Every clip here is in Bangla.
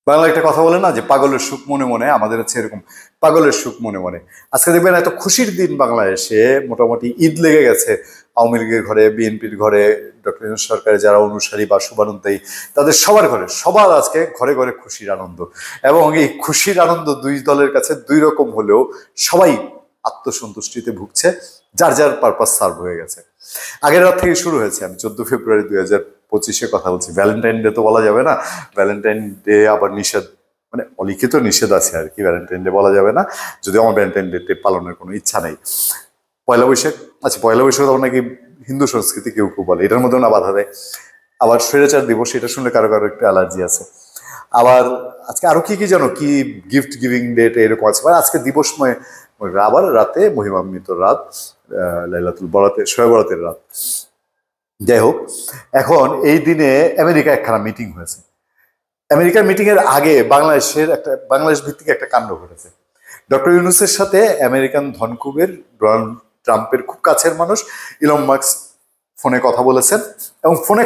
বাংলা একটা কথা বলে না যে পাগলের সুখ মনে মনে, আমাদের হচ্ছে এরকম পাগলের সুখ মনে মনে। আজকে দেখবেন এত খুশির দিন বাংলাদেশে, মোটামুটি ঈদ লেগে গেছে আওয়ামী লীগের ঘরে, বিএনপির ঘরে, ডক্টর ইউনূস সরকারের যারা অনুসারী বা শুভানুধ্যায়ী তাদের সবার ঘরে, সবার আজকে ঘরে ঘরে খুশির আনন্দ। এবং এই খুশির আনন্দ দুই দলের কাছে দুই রকম হলেও সবাই আত্মসন্তুষ্টিতে ভুগছে, যার যার পারপাস সার্ভ হয়ে গেছে। আগের রাত থেকে শুরু হয়েছে। আমি 14 ফেব্রুয়ারি 2025 কথা বলছি। ভ্যালেন্টাইন ডে তো বলা যাবে না, ভ্যালেন্টাইন ডে আবার নিষেধ, মানে অলিখিত নিষেধ আছে আর কি, ভ্যালেন্টাইন ডে বলা যাবে না, যদিও আমার ভ্যালেন্টাইন ডে পালনের কোনো ইচ্ছা নেই। পয়লা বৈশাখ, আচ্ছা পয়লা বৈশাখ তো নাকি হিন্দু সংস্কৃতি কেউ কেউ বলে, এটার মধ্যেও না বাধা দেয়। আবার স্বৈরাচার দিবস, এটা শুনলে কারো কারো একটু অ্যালার্জি আছে। আবার আজকে আরো কি কি জানো, কি গিফট গিভিং ডেট এরকম আছে, মানে আজকে দিবসময়। আবার রাতে মহিমান্বিত রাত, লাইলাতুল বরাতের, শবে বরাতের রাত। যাই হোক, এখন এই দিনে আমেরিকা একখানা মিটিং হয়েছে। আমেরিকার মিটিং এর আগে বাংলাদেশ ভিত্তিক একটা কাণ্ড ঘটেছে। ডক্টর ইউনূসের সাথে আমেরিকান ধনকুবের ডোনাল্ড ট্রাম্পের খুব কাছের মানুষ ইলন মাস্ক ফোনে কথা বলেছেন, এবং ফোনে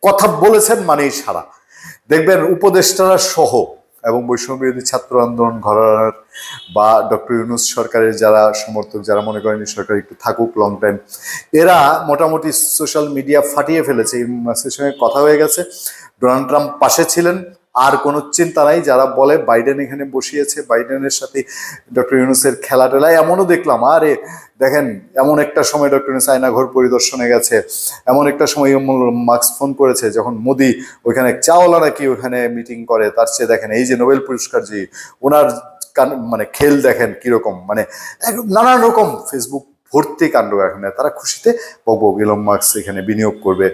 কথা বলেছেন মানেই সারা। দেখবেন উপদেষ্টারা সহ, এবং বৈষম্য বিরোধী ছাত্র আন্দোলন ঘরানার বা ডক্টর ইউনূস সরকারের যারা সমর্থক, যারা মনে করেন সরকার একটু থাকুক লং টাইম, এরা মোটামুটি সোশ্যাল মিডিয়া ফাটিয়ে ফেলেছে। ইলন মাস্কের সঙ্গে কথা হয়ে গেছে, ডোনাল্ড ট্রাম্প পাশে ছিলেন, আর কোনো চিন্তা নাই। যারা বলে বাইডেন এখানে বসিয়েছে, বাইডেনের সাথে ডক্টর ইউনূসের খেলা টেলা, এমনও দেখলাম। আরে দেখেন, এমন একটা সময় ডক্টর ইউনূস আয়নাঘর পরিদর্শনে গেছে, এমন একটা সময় মাস্ক ফোন করেছে যখন মোদি ওইখানে চাওলা নাকি ওখানে মিটিং করে। তার চেয়ে দেখেন এই যে নোবেল পুরস্কার, যে ওনার মানে খেল দেখেন কিরকম, মানে নানান রকম ফেসবুক ভর্তি কাণ্ড। এখন তারা খুশিতে বকবক, ইলন মাস্ক এখানে বিনিয়োগ করবে,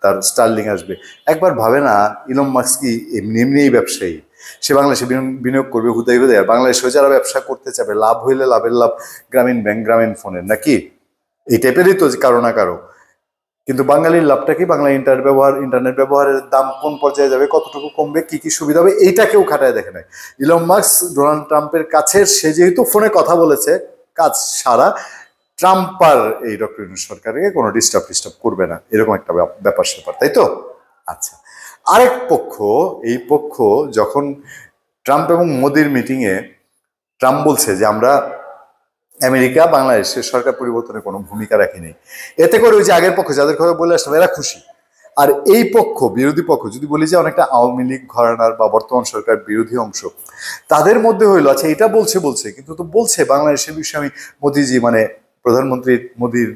তার স্টার্লিং আসবে। একবার ভাবে না, ইলন মাস্ক কি এমনি এমনিই ব্যবসায়ী? সে বাংলাদেশে বিনিয়োগ করবে হুদাই হুদাই, আর বাংলাদেশে যারা ব্যবসা করতে চাবে, লাভ হইলে লাভের লাভ গ্রামীণ ব্যাংক, গ্রামীণ ফোনের নাকি, এই টাইপেরই তো কারো না কারো। কিন্তু বাঙালির লাভটা কি? বাংলা ইন্টারনেট ব্যবহারের দাম কোন পর্যায়ে যাবে, কতটুকু কমবে, কি কি সুবিধা হবে, এইটা কেউ খাটায় দেখে নাই। ইলন মাস্ক ডোনাল্ড ট্রাম্পের কাছের, সে যেহেতু ফোনে কথা বলেছে, কাজ সারা। ট্রাম্প আর এই ডক্টর ইউনূস সরকারকে কোনো ডিস্টার্ব করবে না, এরকম একটা ব্যাপার স্যাপার, তাই তো? আচ্ছা, আরেক পক্ষ, এই পক্ষ যখন ট্রাম্প এবং মোদির মিটিংয়ে ট্রাম্প বলছে যে আমরা আমেরিকা বাংলাদেশের সরকার পরিবর্তনে কোনো ভূমিকা রাখি নাই, এতে করে ওই যে আগের পক্ষ যাদের কথা বলে আসলাম এরা খুশি। আর এই পক্ষ, বিরোধী পক্ষ, যদি বলি যে অনেকটা আওয়ামী লীগ ঘরানার বা বর্তমান সরকার বিরোধী অংশ, তাদের মধ্যে হইলো আচ্ছা এটা বলছে কিন্তু তো বলছে বাংলাদেশের বিষয়ে আমি মোদিজি, মানে প্রধানমন্ত্রী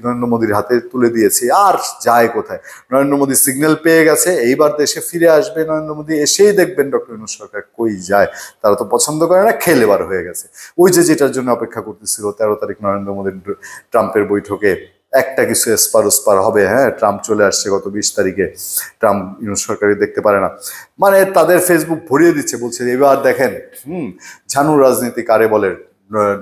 নরেন্দ্র মোদীর হাতে তুলে দিয়েছি, আর যায় কোথায়? নরেন্দ্র মোদী সিগন্যাল পেয়ে গেছে, এইবার দেশে ফিরে আসবে নরেন্দ্র মোদী, এসেই দেখবেন ডক্টর ইউনূস সরকার কই যায়। তারা তো পছন্দ করে না, খেল এবার হয়ে গেছে। ওই যে যেটার জন্য অপেক্ষা করতেছিল 13 তারিখ নরেন্দ্র মোদীর ট্রাম্পের বৈঠকে, একটা কিছু এসপার ওসপার হবে। হ্যাঁ, ট্রাম্প চলে আসছে গত 20 তারিখে, ট্রাম্প ইউনূস সরকারই দেখতে পারে না, মানে তাদের ফেসবুক ভরিয়ে দিচ্ছে, বলছে এবার দেখেন ঝানু রাজনীতি কারে বলে।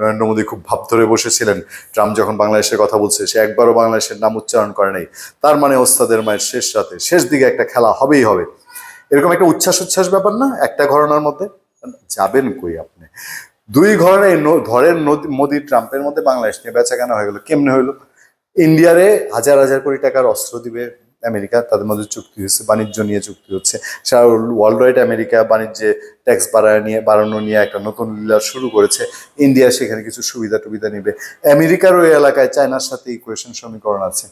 নরেন্দ্র মোদী খুব ভাব ধরে বসেছিলেন, ট্রাম্প যখন বাংলাদেশের কথা বলছে, সে একবারও বাংলাদেশের নাম উচ্চারণ করে নাই। তার মানে ওস্তাদের মায়ের শেষ রাতে, শেষ দিকে একটা খেলা হবেই হবে, এরকম একটা উচ্ছ্বাস ব্যাপার না একটা ঘটনার মধ্যে? যাবেন কই আপনি? দুই ঘরের ধরেন মোদী ট্রাম্পের মধ্যে বাংলাদেশ নিয়ে বেচা কেনা হয়ে গেল, কেমনে হইলো? ইন্ডিয়ারে হাজার হাজার কোটি টাকার অস্ত্র দিবে আমেরিকা, তাদের মধ্যে চুক্তি হচ্ছে, বাণিজ্য নিয়ে চুক্তি হচ্ছে। সারা ওয়ার্ল্ড ওয়াইড আমেরিকা বাণিজ্যে ট্যাক্স বাড়ানো নিয়ে একটা নতুন লীলা শুরু করেছে। ইন্ডিয়া সেখানে কিছু সুবিধা টুবিধা নিবে। আমেরিকার ওই এলাকায় চায়নার সাথে ইকুয়েশন সমীকরণ আছে।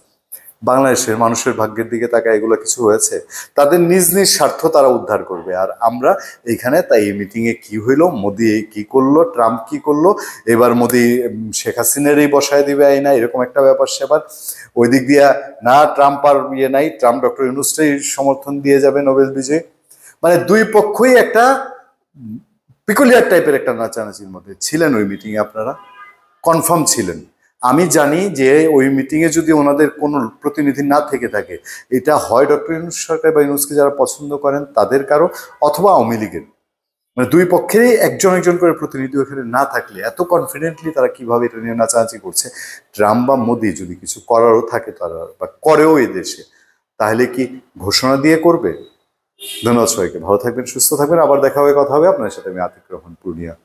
বাংলাদেশের মানুষের ভাগ্যের দিকে তাকায় এগুলো কিছু হয়েছে? তাদের নিজ নিজ স্বার্থ তারা উদ্ধার করবে, আর আমরা এইখানে, তাই এই মিটিংয়ে কি হইলো, মোদি কি করলো, ট্রাম্প কি করলো, এবার মোদি শেখ হাসিনারই বসায় দিবে আইনা, এরকম একটা ব্যাপার সেবার। ওই দিক দিয়া না ট্রাম্প আর ইয়ে নাই, ট্রাম্প ডক্টর ইউনূসটাই সমর্থন দিয়ে যাবে নোবেল বিজয়ী। মানে দুই পক্ষই একটা পিকুলিয়ার টাইপের একটা নাচানাচির মধ্যে ছিলেন। ওই মিটিংয়ে আপনারা কনফার্ম ছিলেন। আমি জানি যে ওই মিটিংয়ে যদি ওনাদের কোনো প্রতিনিধি না থেকে থাকে, এটা হয় ডক্টর ইউনূস সরকার বা ইউনূসকে যারা পছন্দ করেন তাদের কারো, অথবা আওয়ামী লীগের, মানে দুই পক্ষেরই একজন একজন করে প্রতিনিধি ওখানে না থাকলে এত কনফিডেন্টলি তারা কিভাবে এটা নিয়ে নাচানাচি করছে? ট্রাম্প বা মোদি যদি কিছু করারও থাকে তারা, বা করেও এই দেশে, তাহলে কি ঘোষণা দিয়ে করবে? ধন্যবাদ সবাইকে, ভালো থাকবেন, সুস্থ থাকবেন, আবার দেখা হবে, কথা হবে আপনার সাথে। আমি আতিক রহমান, পূর্ণিয়া।